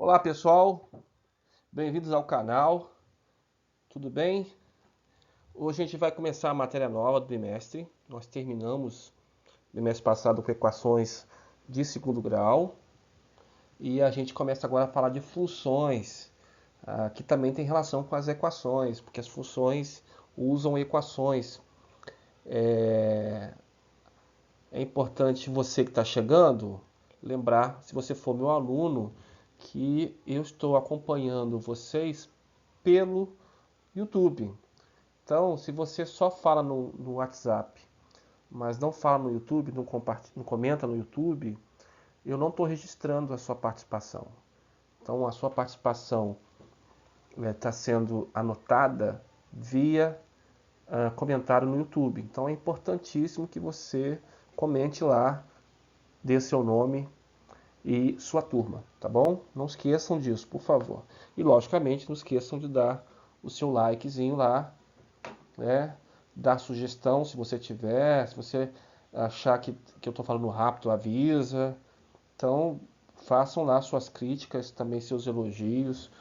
Olá pessoal, bem-vindos ao canal, tudo bem? Hoje a gente vai começar a matéria nova do bimestre. Nós terminamos o bimestre passado com equações de segundo grau e a gente começa agora a falar de funções, que também tem relação com as equações, porque as funções usam equações. É importante você que está chegando lembrar, se você for meu aluno, que eu estou acompanhando vocês pelo YouTube. Então, se você só fala no WhatsApp, mas não fala no YouTube, não comenta no YouTube, eu não estou registrando a sua participação. Então, a sua participação está sendo anotada via comentário no YouTube. Então, é importantíssimo que você comente lá, dê seu nome e sua turma, tá bom? Não esqueçam disso, por favor. E, logicamente, não esqueçam de dar o seu likezinho lá, né? Dar sugestão se você tiver, se você achar que eu estou falando rápido, avisa. Então, façam lá suas críticas, também seus elogios,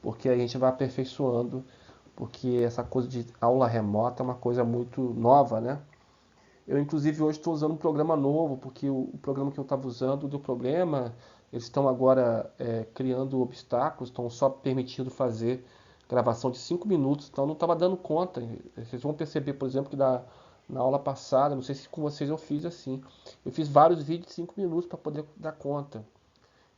porque a gente vai aperfeiçoando, porque essa coisa de aula remota é uma coisa muito nova, né? Eu, inclusive, hoje estou usando um programa novo, porque o programa que eu estava usando deu problema. Eles estão agora criando obstáculos, estão só permitindo fazer gravação de 5 minutos, então não estava dando conta. Vocês vão perceber, por exemplo, que na aula passada, não sei se com vocês eu fiz assim, eu fiz vários vídeos de 5 minutos para poder dar conta.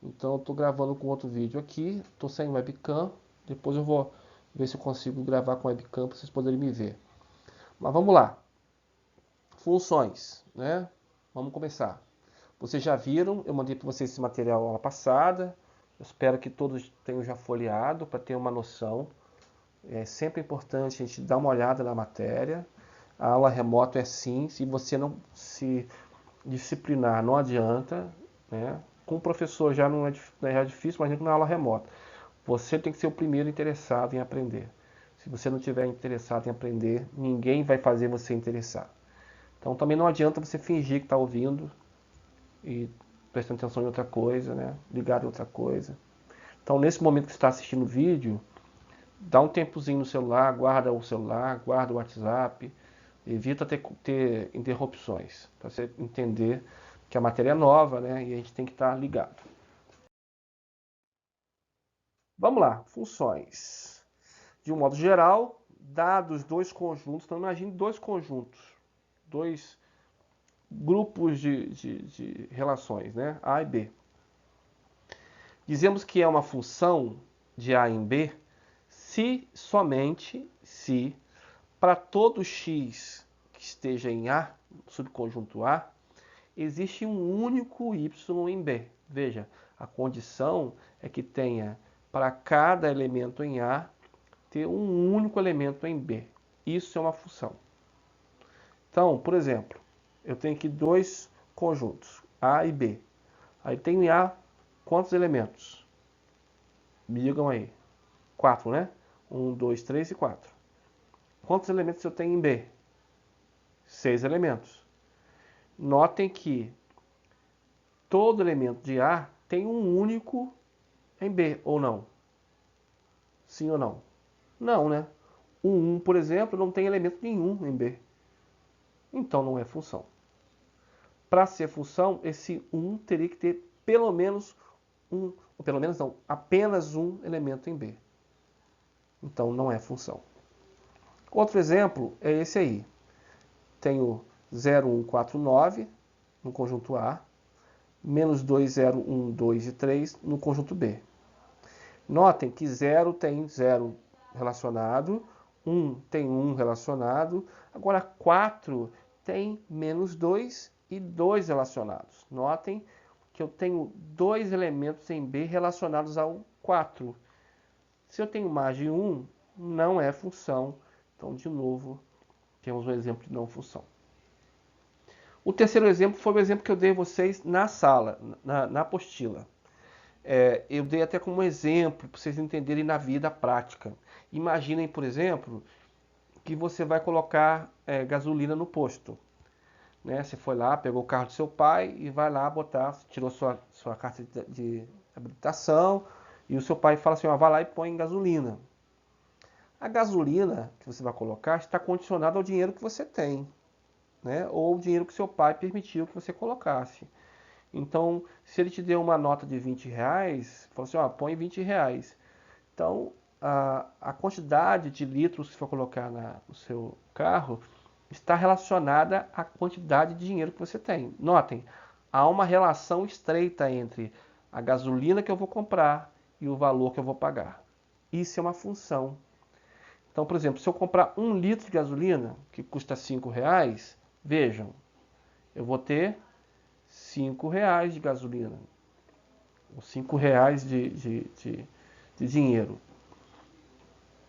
Então, estou gravando com outro vídeo aqui, estou sem webcam, depois eu vou ver se eu consigo gravar com webcam para vocês poderem me ver. Mas vamos lá. Funções, né? Vamos começar. Vocês já viram, eu mandei para vocês esse material aula passada. Eu espero que todos tenham já folheado para ter uma noção. É sempre importante a gente dar uma olhada na matéria. A aula remota é sim, se você não se disciplinar, não adianta, né? Com o professor já não é difícil, mas na aula remota. Você tem que ser o primeiro interessado em aprender. Se você não estiver interessado em aprender, ninguém vai fazer você interessar. Então também não adianta você fingir que está ouvindo e prestando atenção em outra coisa, né? Ligado em outra coisa. Então nesse momento que você está assistindo o vídeo, dá um tempozinho no celular, guarda o WhatsApp, evita ter interrupções, para você entender que a matéria é nova, né? E a gente tem que estar ligado. Vamos lá, funções. De um modo geral, dados dois conjuntos, então imagine dois conjuntos, dois grupos de relações, né? A e B. Dizemos que é uma função de A em B se somente se para todo x que esteja em A, subconjunto A, existe um único y em B. Veja, a condição é que tenha para cada elemento em A ter um único elemento em B. Isso é uma função. Então, por exemplo, eu tenho aqui dois conjuntos, A e B. Aí tenho em A quantos elementos? Me digam aí. 4, né? 1, 2, 3 e 4. Quantos elementos eu tenho em B? 6 elementos. Notem que todo elemento de A tem um único em B, ou não? Sim ou não? Não, né? O 1, por exemplo, não tem elemento nenhum em B. Então não é função. Para ser função, esse 1 teria que ter pelo menos um, ou pelo menos não, apenas um elemento em B. Então não é função. Outro exemplo é esse aí. Tenho 0, 1, 4, 9 no conjunto A, menos 2, 0, 1, 2 e 3 no conjunto B. Notem que 0 tem 0 relacionado, 1 tem 1 relacionado, agora 4 tem menos 2 e 2 relacionados. Notem que eu tenho dois elementos em B relacionados ao 4. Se eu tenho mais de 1, não é função. Então, de novo, temos um exemplo de não função. O terceiro exemplo foi o exemplo que eu dei a vocês na sala, na apostila. Eu dei até como exemplo para vocês entenderem na vida prática. Imaginem, por exemplo, que você vai colocar gasolina no posto. Né? Você foi lá, pegou o carro do seu pai e vai lá botar, tirou sua carta de habilitação E o seu pai fala assim, ó, vai lá e põe gasolina. A gasolina que você vai colocar está condicionada ao dinheiro que você tem, né? Ou o dinheiro que seu pai permitiu que você colocasse. Então, se ele te deu uma nota de 20 reais, fala assim, ó, põe 20 reais. Então, a quantidade de litros que você for colocar no seu carro está relacionada à quantidade de dinheiro que você tem. Notem, há uma relação estreita entre a gasolina que eu vou comprar e o valor que eu vou pagar. Isso é uma função. Então, por exemplo, se eu comprar 1 litro de gasolina, que custa 5 reais, vejam, eu vou ter 5 reais de gasolina, ou 5 reais de dinheiro.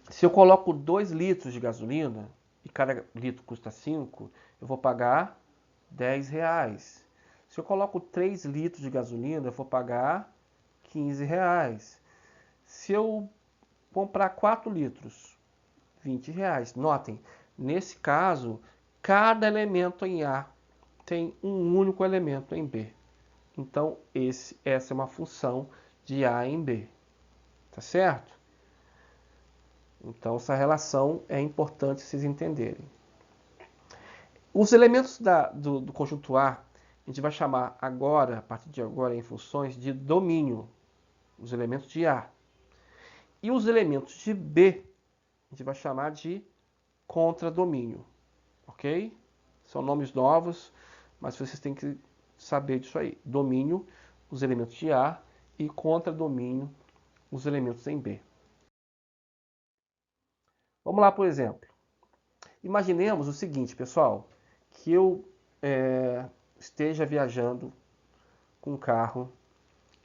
Se eu coloco 2 litros de gasolina e cada litro custa 5, eu vou pagar 10 reais. Se eu coloco 3 litros de gasolina, eu vou pagar 15 reais. Se eu comprar 4 litros, 20 reais. Notem, nesse caso, cada elemento em A tem um único elemento em B. Então, essa é uma função de A em B. Tá certo? Então, essa relação é importante vocês entenderem. Os elementos do conjunto A, a gente vai chamar agora, a partir de agora, em funções de domínio. Os elementos de A. E os elementos de B, a gente vai chamar de contradomínio. Ok? São nomes novos, mas vocês têm que saber disso aí. Domínio, os elementos de A, e contradomínio, os elementos em B. Vamos lá, por exemplo. Imaginemos o seguinte, pessoal, que eu esteja viajando com um carro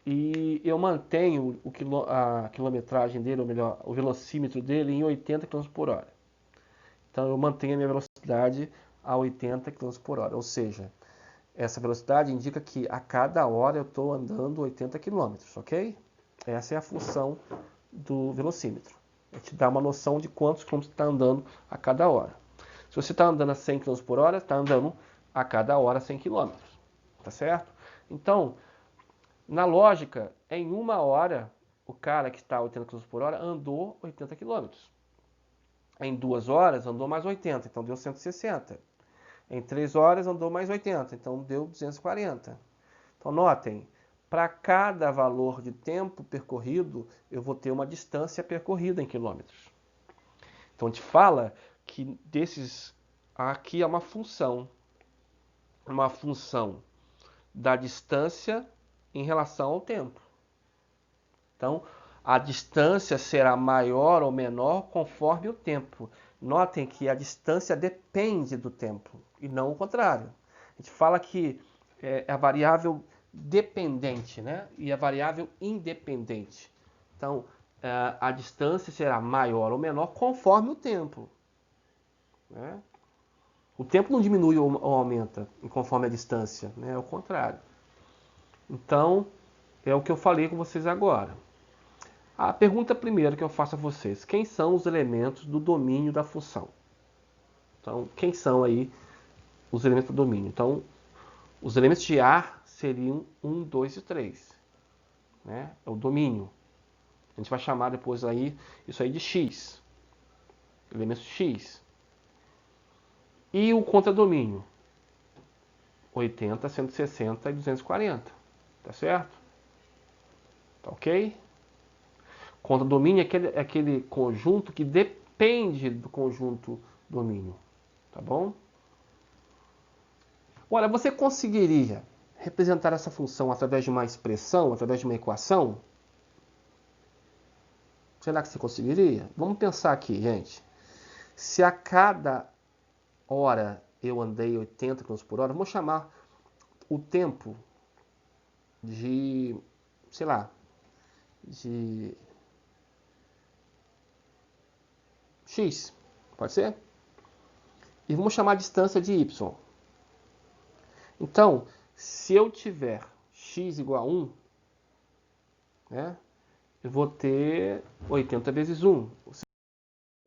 e eu mantenho a quilometragem dele, ou melhor, o velocímetro dele em 80 km por hora. Então eu mantenho a minha velocidade a 80 km por hora, ou seja, essa velocidade indica que a cada hora eu estou andando 80 km, ok? Essa é a função do velocímetro. Ele te dá uma noção de quantos quilômetros está andando a cada hora. Se você está andando a 100 km por hora, está andando a cada hora 100 km. Tá certo? Então, na lógica, em 1 hora, o cara que está a 80 km por hora andou 80 km. Em 2 horas, andou mais 80, então deu 160. Em 3 horas, andou mais 80, então deu 240. Então, notem, para cada valor de tempo percorrido, eu vou ter uma distância percorrida em quilômetros. Então, a gente fala que desses aqui é uma função da distância em relação ao tempo. Então, a distância será maior ou menor conforme o tempo. Notem que a distância depende do tempo e não o contrário. A gente fala que é a variável dependente, né? E a variável independente. Então, a distância será maior ou menor conforme o tempo, né? O tempo não diminui ou aumenta conforme a distância, né? É o contrário. Então, é o que eu falei com vocês agora. A pergunta primeira que eu faço a vocês: quem são os elementos do domínio da função? Então, quem são aí os elementos do domínio? Então, os elementos de A seriam 1, 2 e 3. Né? É o domínio. A gente vai chamar depois aí isso aí de X. Elementos X. E o contradomínio? 80, 160 e 240. Tá certo? Tá ok? Contradomínio é aquele conjunto que depende do conjunto domínio. Tá bom? Olha, você conseguiria representar essa função através de uma expressão, através de uma equação? Será que você conseguiria? Vamos pensar aqui, gente. Se a cada hora eu andei 80 km por hora, vamos chamar o tempo de, sei lá, de x, pode ser? E vamos chamar a distância de y. Então, se eu tiver x igual a 1, né, eu vou ter 80 vezes 1. Ou seja,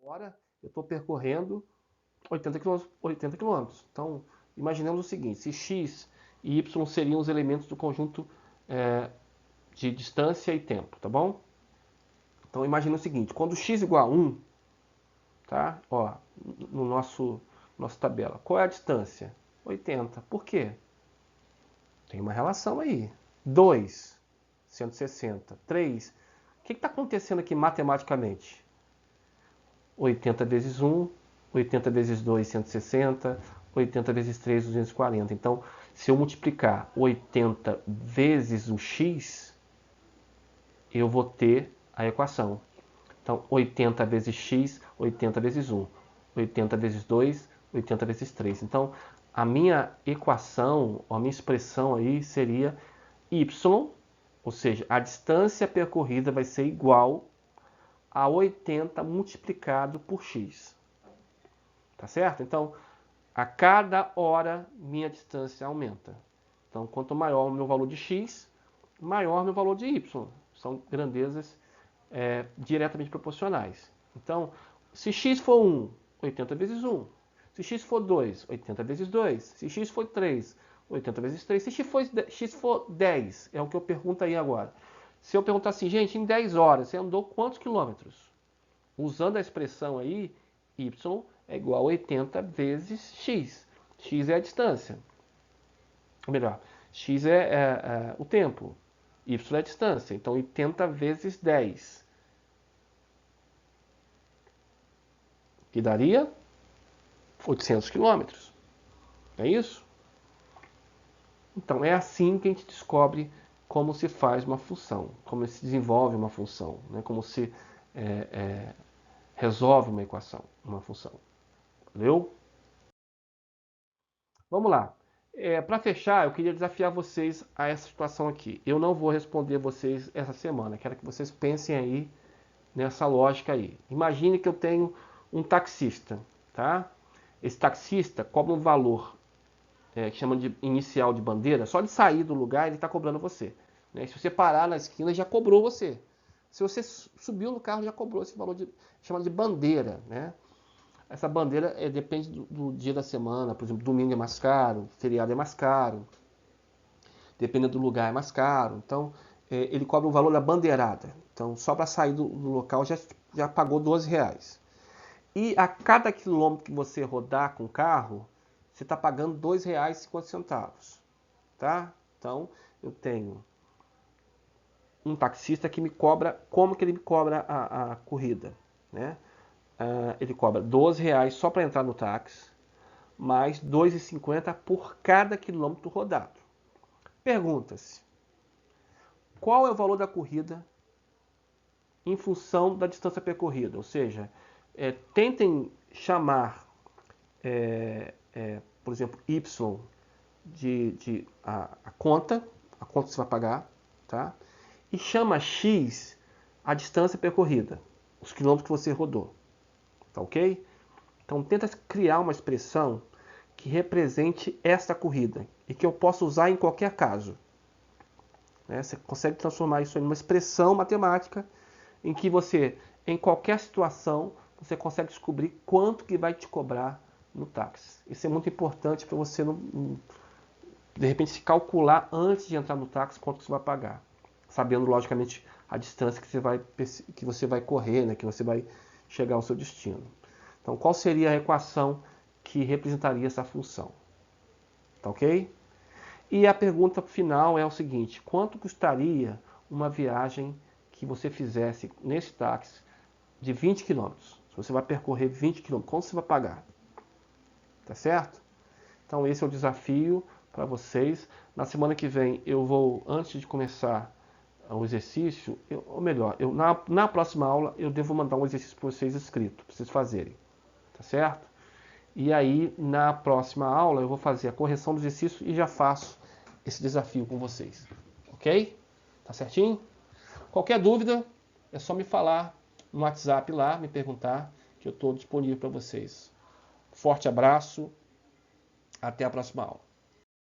agora eu estou percorrendo 80 km. Então, imaginemos o seguinte: se x e y seriam os elementos do conjunto de distância e tempo, tá bom? Então imagina o seguinte, quando x igual a 1, tá? Ó, no nossa tabela, qual é a distância? 80. Por quê? Tem uma relação aí. 2, 160. 3. O que está acontecendo aqui matematicamente? 80 vezes 1, 80 vezes 2, 160, 80 vezes 3, 240. Então, se eu multiplicar 80 vezes o x, eu vou ter a equação. Então, 80 vezes x, 80 vezes 1. 80 vezes 2, 80 vezes 3. Então, a minha equação, a minha expressão aí seria y, ou seja, a distância percorrida vai ser igual a 80 multiplicado por x. Tá certo? Então, a cada hora, minha distância aumenta. Então, quanto maior o meu valor de x, maior o meu valor de y. São grandezas diretamente proporcionais. Então, se x for 1, 80 vezes 1. Se x for 2, 80 vezes 2. Se x for 3, 80 vezes 3. Se x for 10, é o que eu pergunto aí agora. Se eu perguntar assim, gente, em 10 horas, você andou quantos quilômetros? Usando a expressão aí, y é igual a 80 vezes x. X é a distância. Ou melhor, x é o tempo. Y é a distância. Então, 80 vezes 10. Que daria 800 quilômetros. É isso? Então, é assim que a gente descobre como se faz uma função, como se desenvolve uma função, né? Como se resolve uma equação, uma função. Valeu? Vamos lá. Para fechar, eu queria desafiar vocês a essa situação aqui. Eu não vou responder vocês essa semana. Quero que vocês pensem aí nessa lógica aí. Imagine que eu tenho um taxista, tá? Esse taxista cobra um valor que chama de inicial de bandeira. Só de sair do lugar ele está cobrando você. Né? Se você parar na esquina, já cobrou você. Se você subiu no carro, já cobrou esse valor chama de bandeira, né? Essa bandeira depende do dia da semana. Por exemplo, domingo é mais caro, feriado é mais caro. Dependendo do lugar é mais caro. Então, ele cobra o valor da bandeirada. Então, só para sair do local já pagou R$12. E a cada quilômetro que você rodar com o carro, você está pagando R$2,50. Tá? Então, eu tenho um taxista que me cobra, como que ele me cobra a corrida, né? Ele cobra R$12 só para entrar no táxi, mais R$2,50 por cada quilômetro rodado. Pergunta-se, qual é o valor da corrida em função da distância percorrida? Ou seja, tentem chamar, por exemplo, Y de a conta que você vai pagar, tá? E chama X a distância percorrida, os quilômetros que você rodou. Tá ok? Então tenta criar uma expressão que represente esta corrida e que eu possa usar em qualquer caso. Né? Você consegue transformar isso em uma expressão matemática em que você, em qualquer situação, você consegue descobrir quanto que vai te cobrar no táxi. Isso é muito importante para você não, de repente, se calcular antes de entrar no táxi quanto que você vai pagar, sabendo logicamente a distância que você vai correr, né? Que você vai chegar ao seu destino. Então, qual seria a equação que representaria essa função? Tá ok? E a pergunta final é o seguinte: quanto custaria uma viagem que você fizesse nesse táxi de 20 km? Se você vai percorrer 20 km, quanto você vai pagar? Tá certo? Então, esse é o desafio para vocês. Na semana que vem, eu vou, antes de começar o exercício, ou melhor, na próxima aula, eu devo mandar um exercício para vocês escrito, para vocês fazerem. Tá certo? E aí, na próxima aula, eu vou fazer a correção do exercício e já faço esse desafio com vocês. Ok? Tá certinho? Qualquer dúvida, é só me falar no WhatsApp lá, me perguntar, que eu estou disponível para vocês. Forte abraço, até a próxima aula.